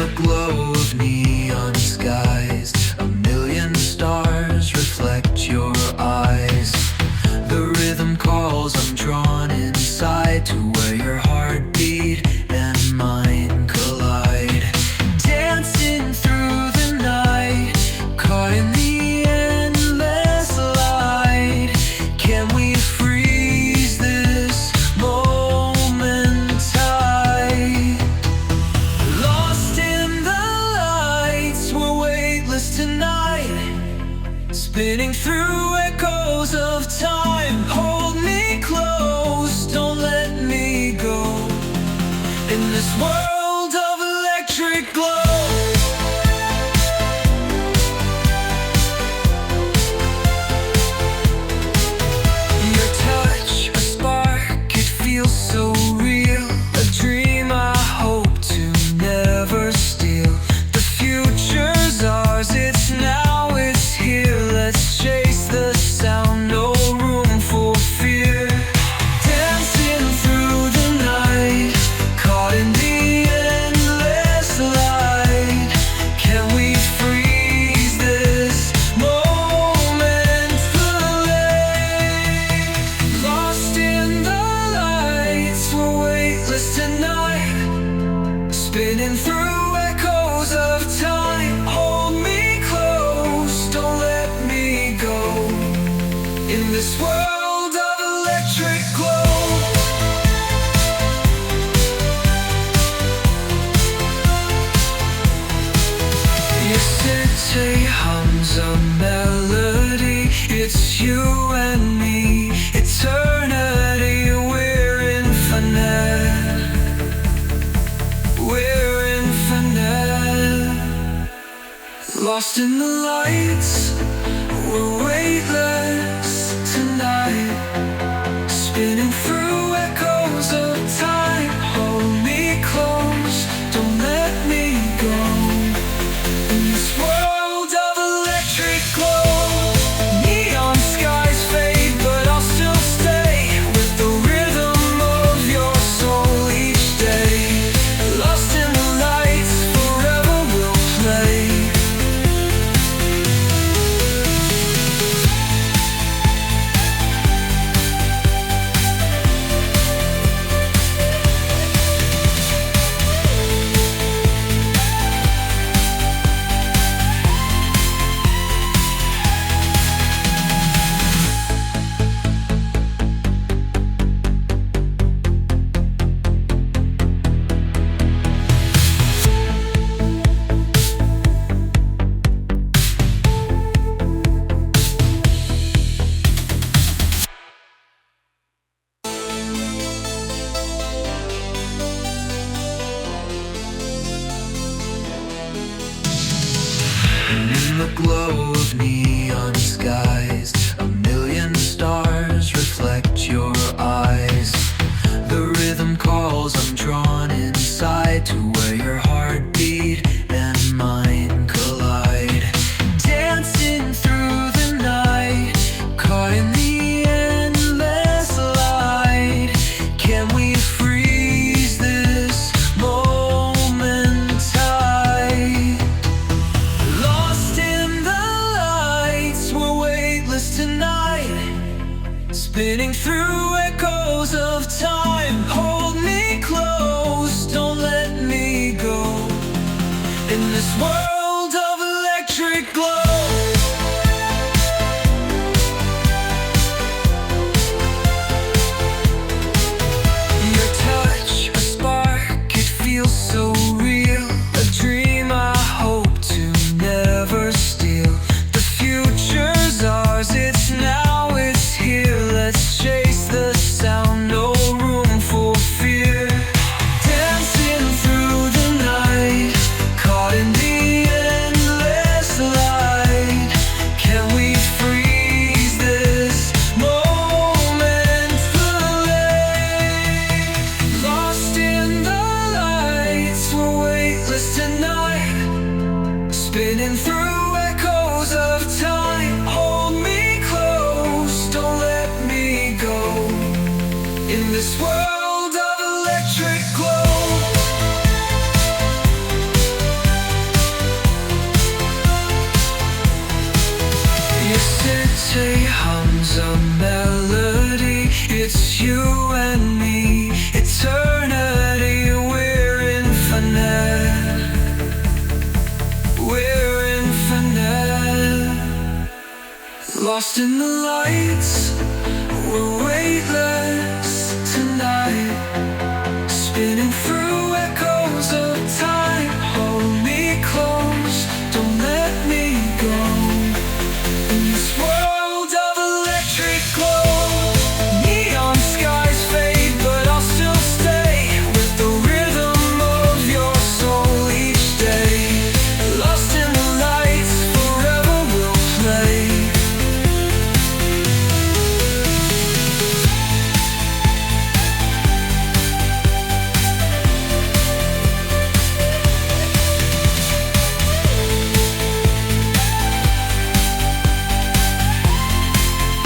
the glow of neon skies, a million stars reflect your eyes. The rhythm calls, I'm drawn inside to where your heartbeat and mine collide. Dancing through the night, caught in the endless light. Can we freeze this moment tight? Lost in the lights, we're weightless tonight, spinning through echoes of time. Hold me close, don't let me go, in this world of electric glow. Your touch, a spark, it feels so real, a dream I hope to never steal. The future's ours, it's now, it's here. Let's chase the sound, no room for fear. Dancing through the night, caught in the endless light. Can we freeze this moment delay? Lost in the lights, we're weightless tonight, spinning through echoes of time. Hold me close, don't let me go, in this world of electric glow. Your city hums a melody, it's you and me, eternity. We're infinite, we're infinite. Lost in the lights, we're weightless tonight, spinning through echoes of time. Hold me close, don't let me go, in this world of electric glow. Neon skies fade, but I'll still stay with the rhythm of your soul each day. Lost in the lights, forever we'll play. In the glow of neon skies, a million stars reflect your eyes. The rhythm calls, I'm drawn inside to where your heartbeat and mine collide. Dancing through the night, caught in the endless light. Can we freeze this moment tight? Lost in the lights, we're weightless tonight, spinning through echoes of time. Hold me close, don't let me go, in this world of electric glow. Your touch, a spark, it feels so real, a dream I hope to never steal. The future's ours, it's now, it's here. Let's chase the sound, no room for fear. Dancing through the night, caught in the endless light. Can we freeze this moment delay? Lost in the lights, we're weightless tonight, spinning through echoes of time. Hold me close, don't let me go, in this world of electric glow. lights, we're weightless